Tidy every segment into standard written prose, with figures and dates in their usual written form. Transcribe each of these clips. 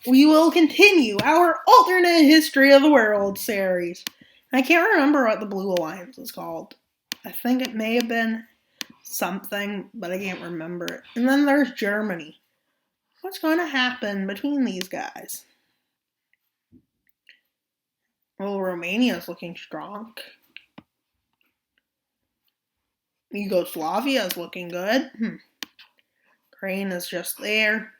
we will continue our alternate History of the World series. I can't remember what the Blue Alliance is called. I think it may have been something, but I can't remember it. And then there's Germany. What's going to happen between these guys? Well, Romania's looking strong. Yugoslavia's looking good. Ukraine is just there.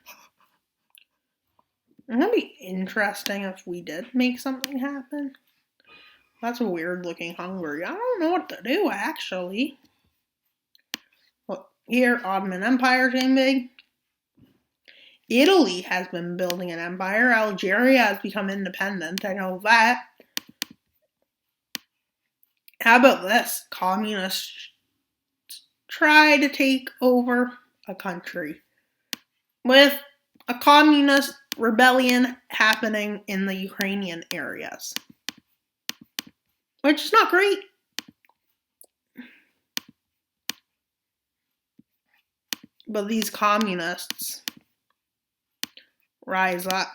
It's going to be interesting if we did make something happen. That's a weird looking Hungary. I don't know what to do, actually. Well, here, Ottoman Empire came big. Italy has been building an empire. Algeria has become independent. I know that. How about this? Communists try to take over a country with a communist rebellion happening in the Ukrainian areas, which is not great. But these communists rise up.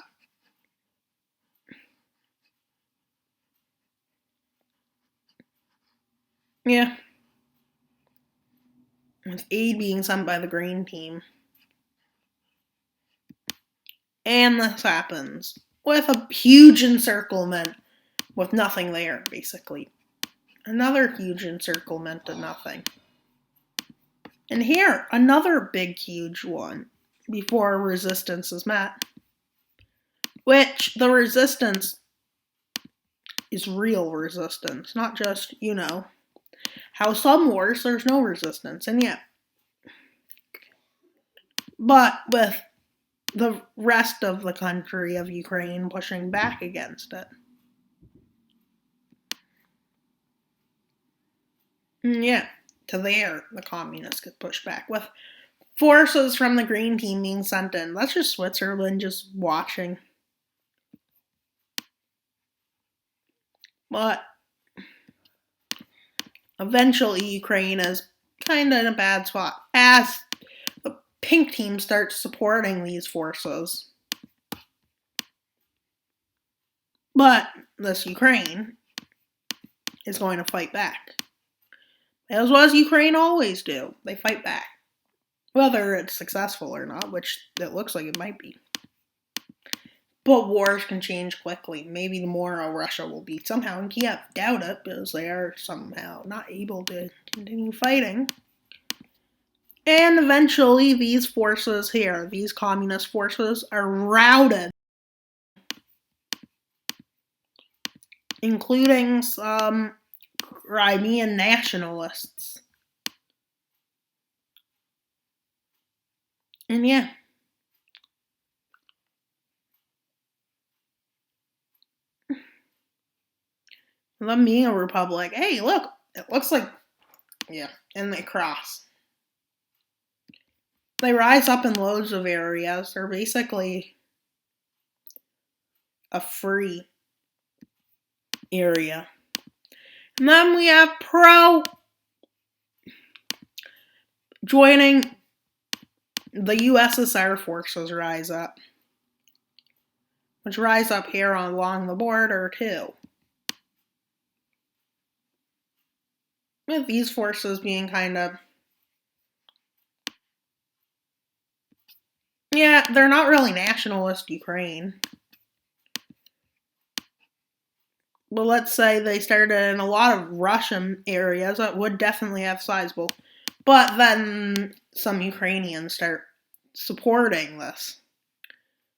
Yeah. With aid being sent by the green team. And this happens with a huge encirclement with nothing there, basically. Another huge encirclement to nothing. And here, another big, huge one before resistance is met. Which the resistance is real resistance, not just, how some wars there's no resistance, and yet. But with the rest of the country of Ukraine pushing back against it. Yeah, to there, the communists could push back with forces from the green team being sent in. That's just Switzerland just watching. But eventually Ukraine is kind of in a bad spot as the pink team starts supporting these forces. But this Ukraine is going to fight back. As well as Ukraine always do. They fight back. Whether it's successful or not, which it looks like it might be. But wars can change quickly. Maybe tomorrow Russia will beat somehow in Kiev. Doubt it, because they are somehow not able to continue fighting. And eventually these forces here, these communist forces, are routed. Including some Crimean nationalists. And yeah. Them being a republic, hey, look, it looks like, and they cross. They rise up in loads of areas. They're basically a free area. And then we have pro joining the USSR forces rise up. Which rise up here along the border too. With these forces being kind of... Yeah, they're not really nationalist Ukraine. But let's say they started in a lot of Russian areas that would definitely have sizable. But then some Ukrainians start supporting this.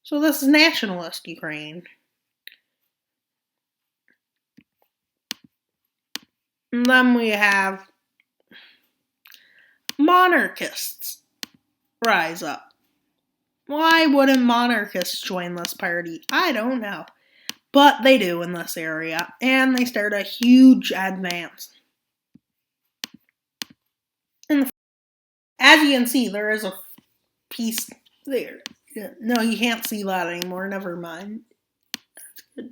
So this is nationalist Ukraine. And then we have monarchists rise up. Why wouldn't monarchists join this party? I don't know. But they do in this area. And they start a huge advance. And as you can see, there is a piece there. No, you can't see that anymore. Never mind. That's good.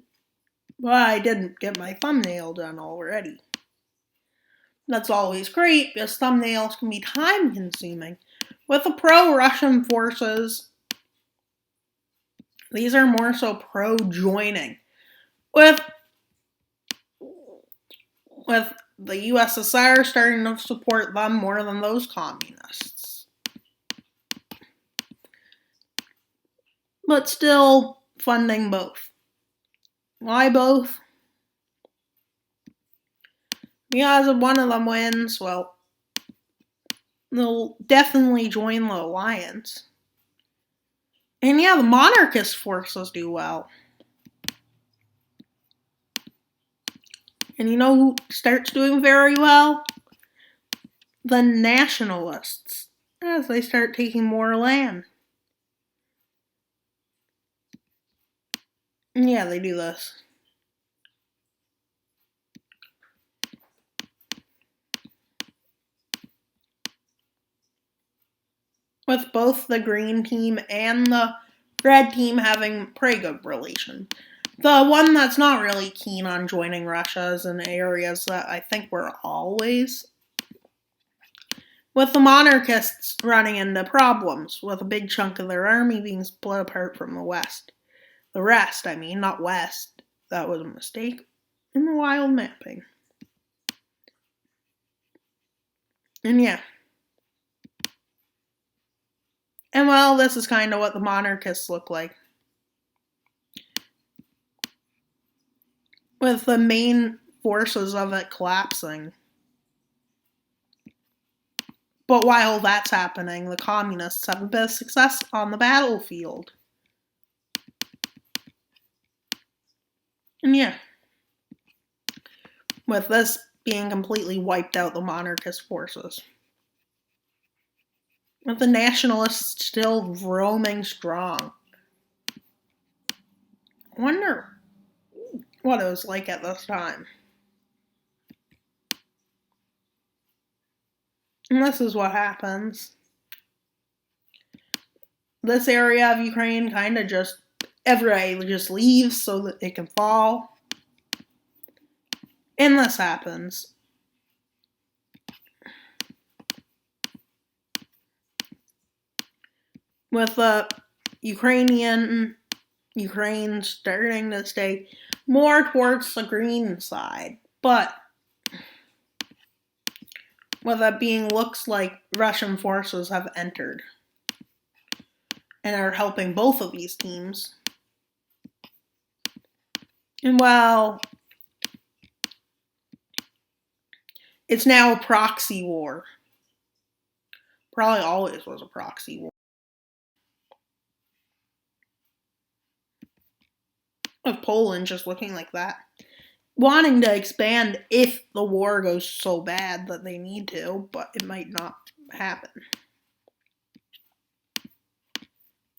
Well, I didn't get my thumbnail done already. That's always great, because thumbnails can be time-consuming. With the pro-Russian forces These are more so pro-joining, with with the USSR starting to support them more than those communists. But still funding both. Why both? Because if one of them wins, well, they'll definitely join the alliance. And yeah, the monarchist forces do well. And you know who starts doing very well? The nationalists, as they start taking more land. Yeah, they do this. With both the green team and the red team having pretty good relation. The one that's not really keen on joining Russia is in areas that I think were always, with the monarchists running into problems, with a big chunk of their army being split apart from the West. The rest, I mean, not West. That was a mistake in the wild mapping. And yeah. And well, this is kind of what the monarchists look like. With the main forces of it collapsing. But while that's happening, the communists have a bit of success on the battlefield. And yeah, with this being completely wiped out the monarchist forces. With the nationalists still roaming strong. I wonder what it was like at this time. And this is what happens. This area of Ukraine kind of just, everybody just leaves so that it can fall. And this happens. With the Ukraine starting to stay more towards the green side. But with that being, looks like Russian forces have entered and are helping both of these teams. And well, it's now a proxy war. Probably always was a proxy war. With Poland just looking like that. Wanting to expand if the war goes so bad that they need to, but it might not happen.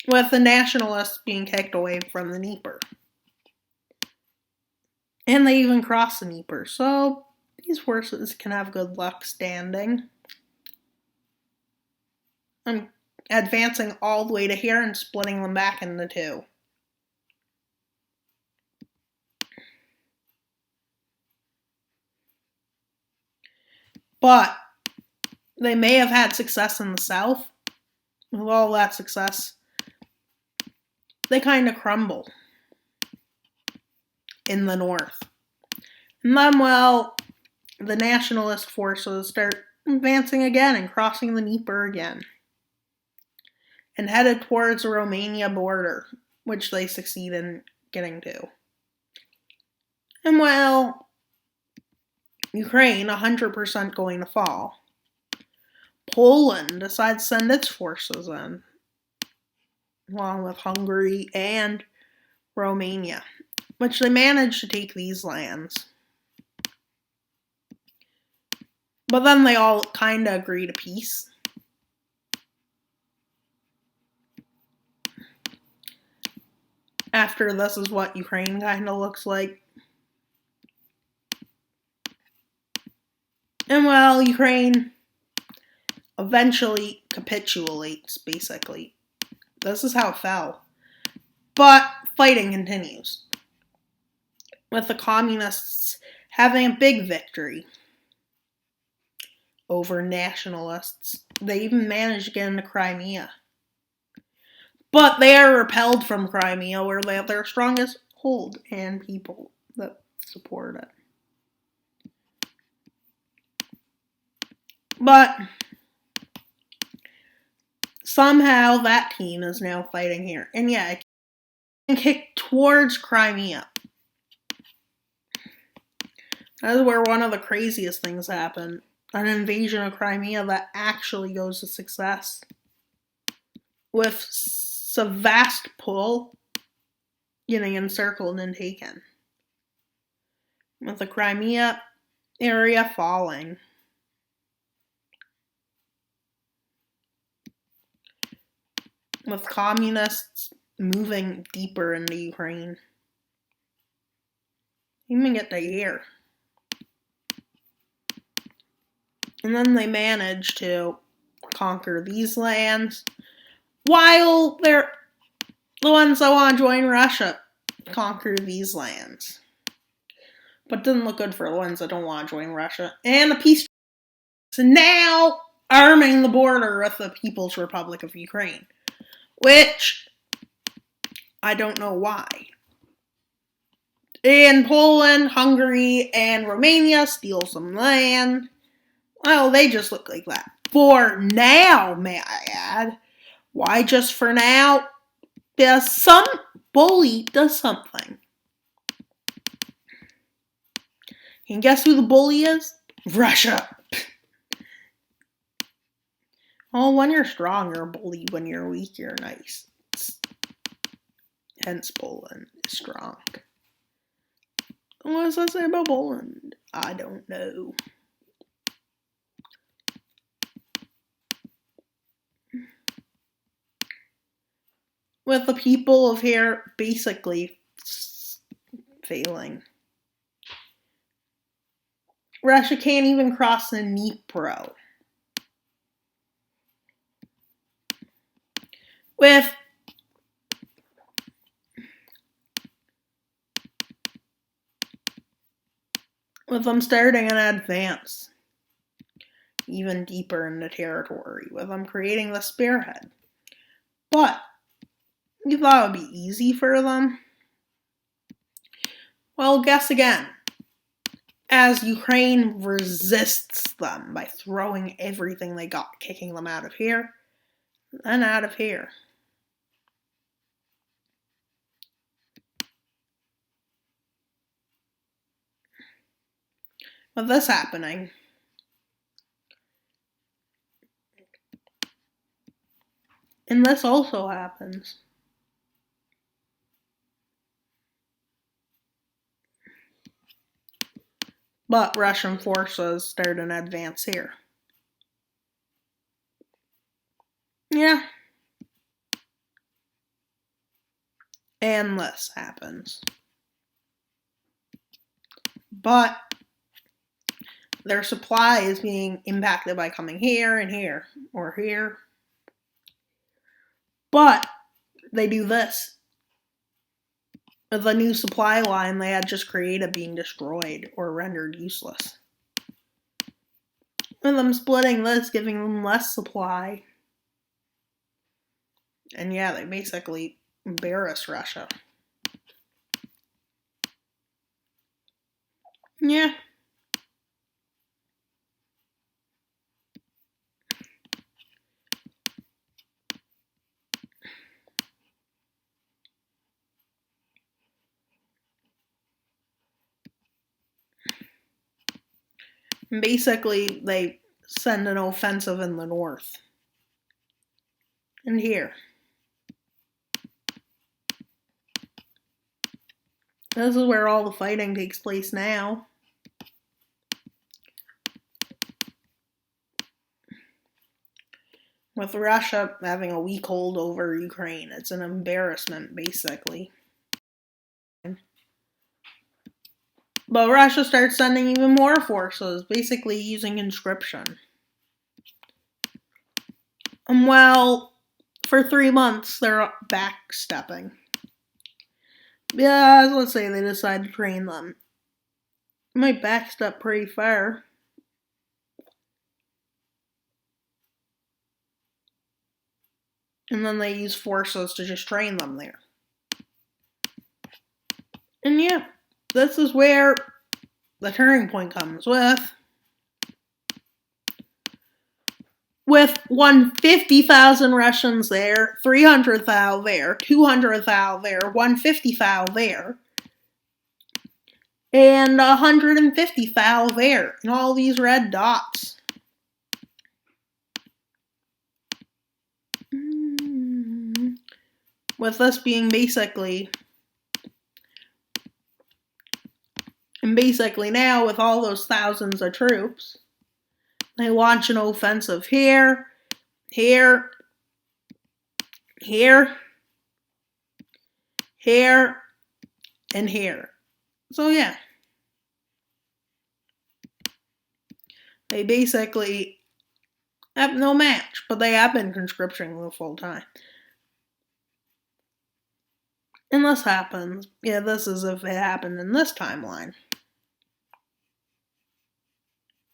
With the nationalists being kicked away from the Dnieper. And they even cross the Dnieper, so these forces can have good luck standing. I'm advancing all the way to here and splitting them back into two. But they may have had success in the south. With all that success, they kind of crumble in the north. And then, well, the nationalist forces start advancing again and crossing the Dnieper again. And headed towards the Romania border, which they succeed in getting to. And well, Ukraine 100% going to fall. Poland decides to send its forces in, along with Hungary and Romania, which they managed to take these lands. But then they all kind of agree to peace. After this is what Ukraine kind of looks like. And well, Ukraine eventually capitulates, basically. This is how it fell. But fighting continues, with the communists having a big victory over nationalists. They even managed to get into Crimea. But they are repelled from Crimea, where they have their strongest hold and people that support it. But somehow that team is now fighting here. And yeah, it can kick towards Crimea. That is where one of the craziest things happened. An invasion of Crimea that actually goes to success. With Sevastopol getting encircled and taken. With the Crimea area falling. With communists moving deeper into Ukraine. Even get to here. And then they manage to conquer these lands, while they're the ones that want to join Russia conquer these lands. But didn't look good for the ones that don't want to join Russia. And the peace is now arming the border with the People's Republic of Ukraine. Which, I don't know why. And Poland, Hungary, and Romania steal some land. Well, they just look like that. For now, may I add. Why just for now? Because some bully does something. And guess who the bully is? Russia. Oh, when you're strong, you're a bully. When you're weak, you're nice. Hence, Poland is strong. What does that say about Poland? I don't know. With the people of here basically failing. Russia can't even cross the Dnipro. With them starting an advance even deeper into territory, with them creating the spearhead. But you thought it would be easy for them? Well, guess again. As Ukraine resists them by throwing everything they got, kicking them out of here, and out of here. With this happening, and this also happens. But Russian forces start an advance here. Yeah. And this happens. But their supply is being impacted by coming here and here, or here. But they do this. The new supply line they had just created being destroyed or rendered useless. And them splitting this, giving them less supply. And yeah, they basically embarrass Russia. Yeah. And basically, they send an offensive in the north. And here. This is where all the fighting takes place now. With Russia having a weak hold over Ukraine. It's an embarrassment, basically. But Russia starts sending even more forces, basically using conscription. And well, for 3 months, they're backstepping. Yeah, let's say they decide to train them. Might backstep pretty far. And then they use forces to just train them there. And yeah, this is where the turning point comes with 150,000 Russians there, 300,000 there, 200,000 there, 150,000 there, and 150,000 there, and all these red dots. With this being basically now with all those thousands of troops, they launch an offensive here, here, here, here, and here. So yeah, they basically have no match, but they have been conscripting the full time. And this happens. Yeah, this is if it happened in this timeline.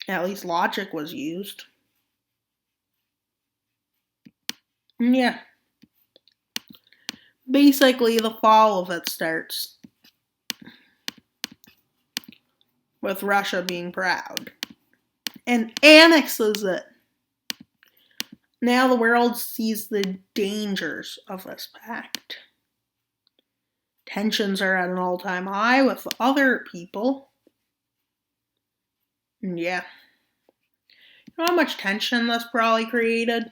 At least logic was used. And yeah. Basically, the fall of it starts with Russia being proud and annexes it. Now the world sees the dangers of this pact. Tensions are at an all-time high with other people. And yeah. You know how much tension this probably created?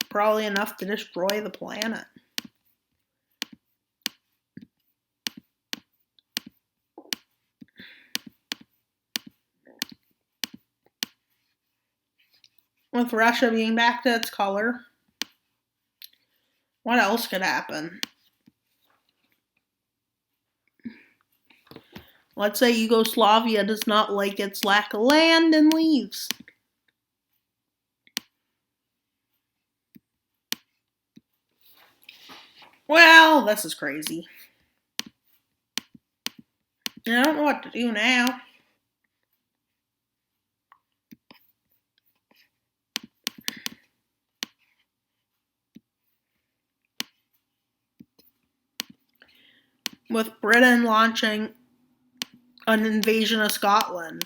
Probably enough to destroy the planet. With Russia being back to its color, what else could happen? Let's say Yugoslavia does not like its lack of land and leaves. Well, this is crazy. I don't know what to do now. With Britain launching an invasion of Scotland.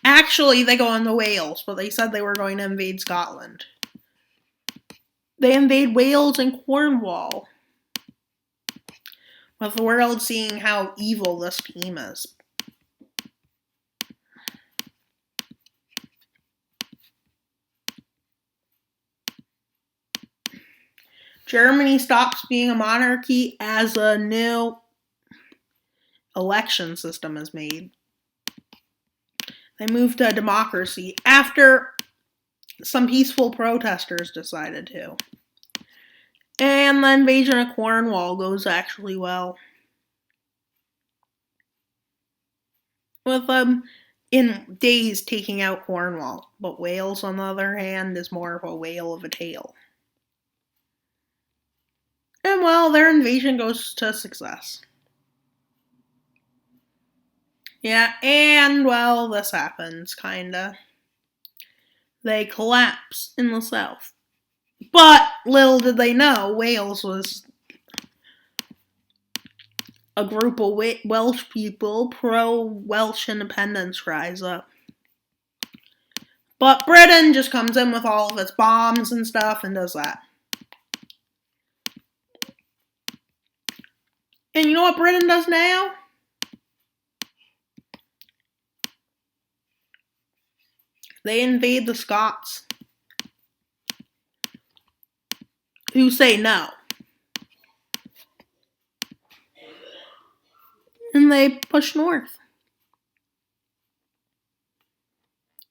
Actually, they go into Wales, but they said they were going to invade Scotland. They invade Wales and Cornwall. With the world seeing how evil this team is. Germany stops being a monarchy as a new election system is made. They moved to a democracy after some peaceful protesters decided to. And the invasion of Cornwall goes actually well. With them in days taking out Cornwall. But Wales, on the other hand, is more of a whale of a tale. And well, their invasion goes to success. Yeah, and well, this happens, kinda. They collapse in the south. But little did they know, Wales was a group of Welsh people, pro-Welsh independence rise up. But Britain just comes in with all of its bombs and stuff and does that. And you know what Britain does now? They invade the Scots, who say no. And they push north.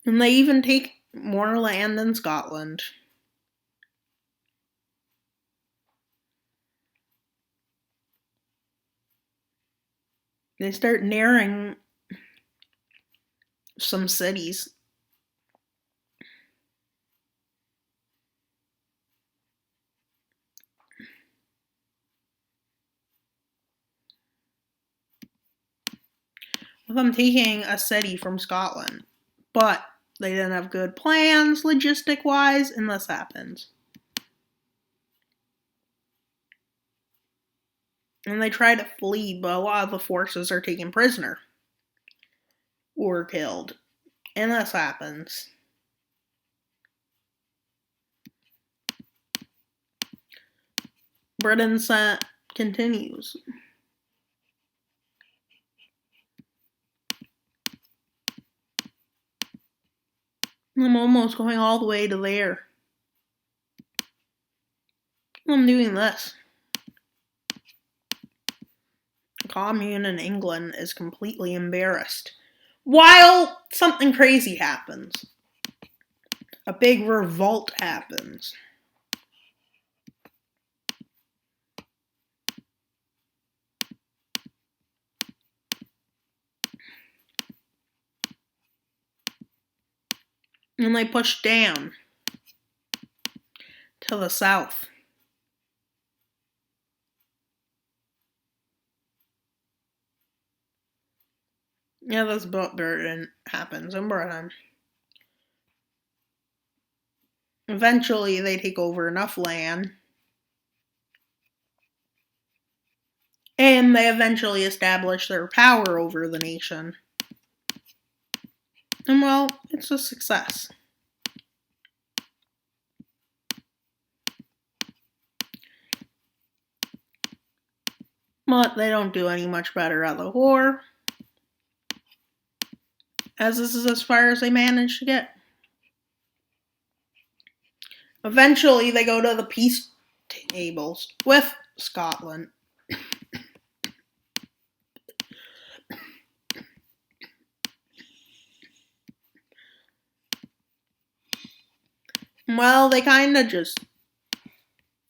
And they even take more land in Scotland. They start narrowing some cities. With them taking a city from Scotland. But they didn't have good plans, logistic-wise, and this happens. And they try to flee, but a lot of the forces are taken prisoner or killed. And this happens. Britain's continues. I'm almost going all the way to there. I'm doing this. The commune in England is completely embarrassed. While something crazy happens. A big revolt happens. And they push down to the south. Yeah, this burden happens in Britain. Eventually, they take over enough land. And they eventually establish their power over the nation. And well, it's a success. But they don't do any much better at the war. As this is as far as they manage to get. Eventually, they go to the peace tables with Scotland. Well, they kind of just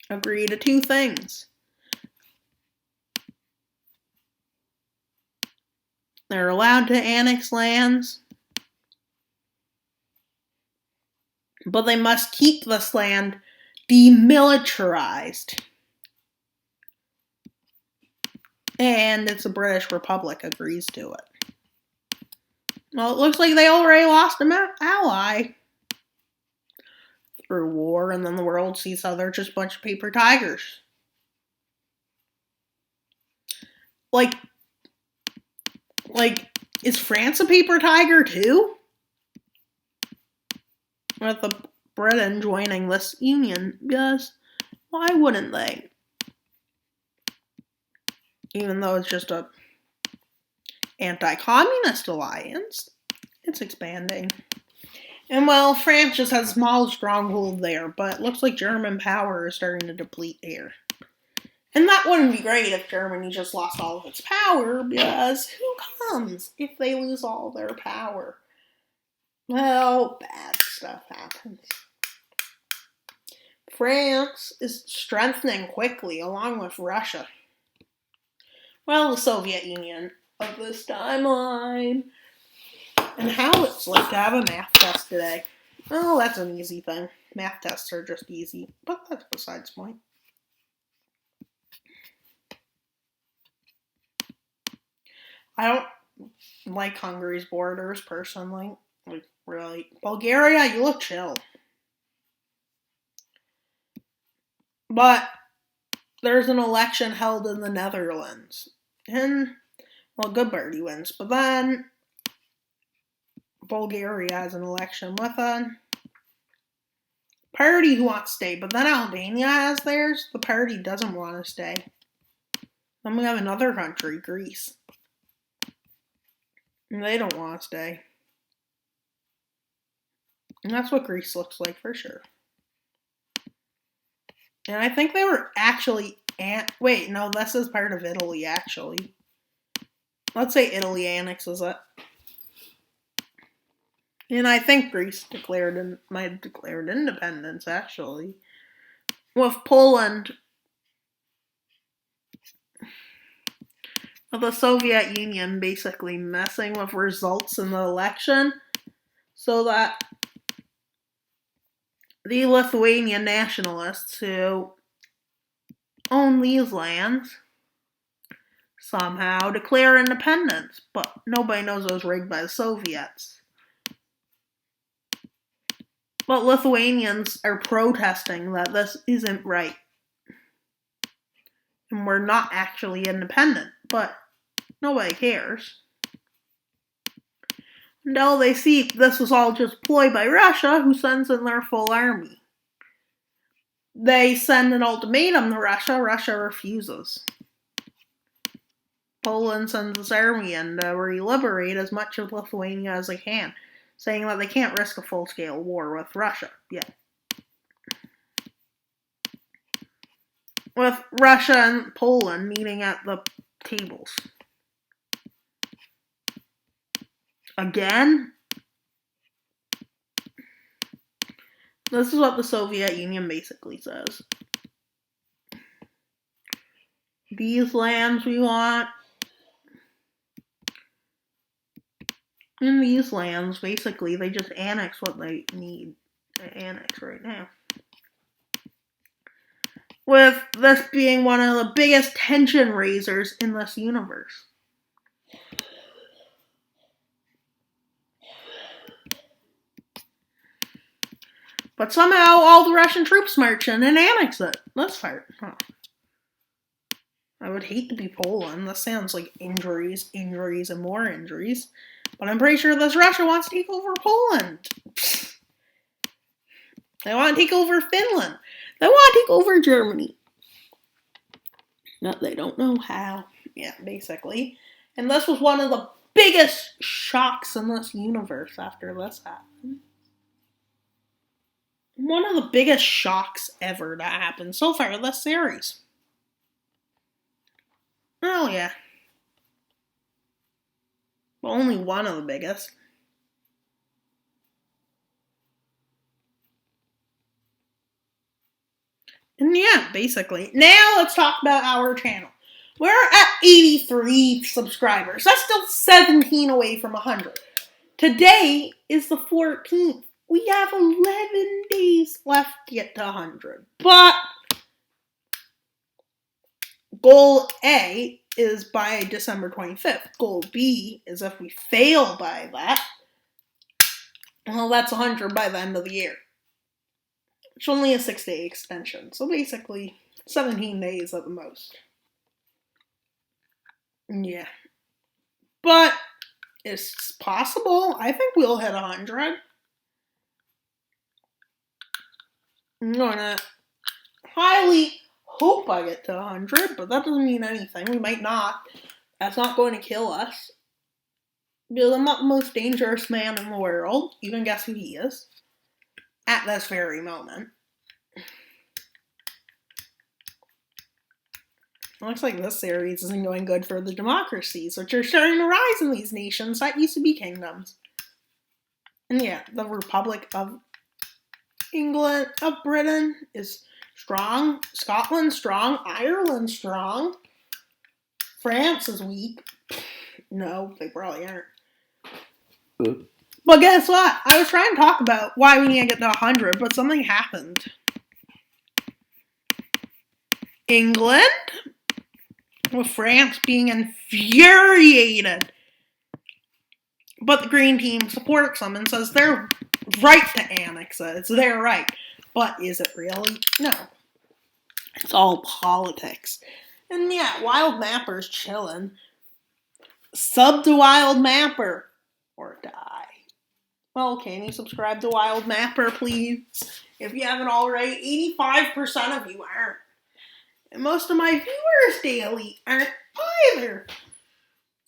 agree to two things. They're allowed to annex lands, but they must keep this land demilitarized. And it's a British Republic agrees to it. Well, it looks like they already lost an ally through war, and then the world sees how they're just a bunch of paper tigers. Like, is France a paper tiger too? With the Britain joining this union, because why wouldn't they? Even though it's just a anti-communist alliance, it's expanding. And well, France just has a small stronghold there, but it looks like German power is starting to deplete here. And that wouldn't be great if Germany just lost all of its power, because who comes if they lose all their power? Well, bad stuff happens. France is strengthening quickly, along with Russia. Well, the Soviet Union of this timeline. And how it's like to have a math test today. Oh, that's an easy thing. Math tests are just easy, but that's besides the point. I don't like Hungary's borders, personally. Like, really. Bulgaria, you look chill. But there's an election held in the Netherlands. And, well, Good Birdie wins. But then Bulgaria has an election with a party who wants to stay. But then Albania has theirs. The party doesn't want to stay. Then we have another country, Greece. And they don't want to stay. And that's what Greece looks like for sure. And I think they were actually... Wait, no, this is part of Italy, actually. Let's say Italy annexes it. And I think Greece might have declared independence, actually. With Poland... the Soviet Union basically messing with results in the election so that the Lithuanian nationalists who own these lands somehow declare independence, but nobody knows it was rigged by the Soviets. But Lithuanians are protesting that this isn't right. And we're not actually independent. But nobody cares. Until they see this was all just ploy by Russia, who sends in their full army. They send an ultimatum to Russia. Russia refuses. Poland sends its army in to re-liberate as much of Lithuania as they can, saying that they can't risk a full-scale war with Russia yet. With Russia and Poland meeting at the tables. Again? This is what the Soviet Union basically says. These lands we want. In these lands, basically, they just annex what they need to annex right now. With this being one of the biggest tension raisers in this universe. But somehow all the Russian troops march in and annex it. That's fair. Huh. I would hate to be Poland. This sounds like injuries, and more injuries. But I'm pretty sure this Russia wants to take over Poland. They want to take over Finland. They want to take over Germany. But they don't know how. Yeah, basically. And this was one of the biggest shocks in this universe after this happened. One of the biggest shocks ever to happen so far in this series. Oh, yeah. But only one of the biggest. And yeah, basically. Now let's talk about our channel. We're at 83 subscribers. That's still 17 away from 100. Today is the 14th. We have 11 days left to get to 100. But goal A is by December 25th. Goal B is if we fail by that, well, that's 100 by the end of the year. It's only a 6-day extension. So basically, 17 days at the most. Yeah. But it's possible. I think we'll hit 100. I'm going to highly hope I get to 100, but that doesn't mean anything. We might not. That's not going to kill us. Because I'm not the most dangerous man in the world. You can guess who he is. At this very moment. Looks like this series isn't going good for the democracies, which are starting to rise in these nations that used to be kingdoms. And yeah, the Republic of England, of Britain is strong. Scotland's strong. Ireland's strong. France is weak. No, they probably aren't. But guess what? I was trying to talk about why we need to get to 100, but something happened. England, with France being infuriated. But the Green Team supports them and says they're right to annex it. It's their right. But is it really? No. It's all politics. And yeah, Wild Mapper's chilling. Sub to Wild Mapper. Or die. Well, can you subscribe to Wild Mapper, please? If you haven't already, 85% of you aren't. And most of my viewers daily aren't either.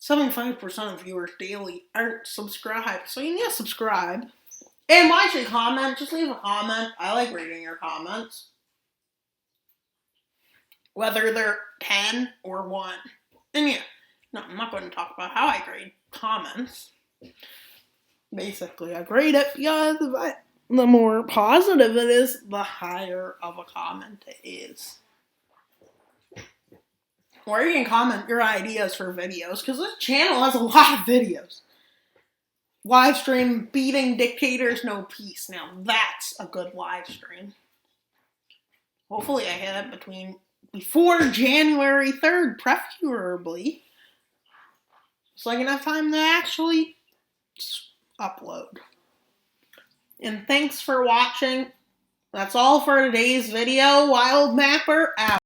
75% of viewers daily aren't subscribed. So you need to subscribe. And why should you comment? Just leave a comment. I like reading your comments. Whether they're 10 or 1. And yeah, no, I'm not going to talk about how I grade comments. Basically, I grade it because the more positive it is, the higher of a comment it is. Or you can comment your ideas for videos, because this channel has a lot of videos. Live stream beating dictators, no peace. Now that's a good live stream. Hopefully I hit it before January 3rd, preferably. So I can have time to actually upload. And thanks for watching. That's all for today's video. Wild Mapper out.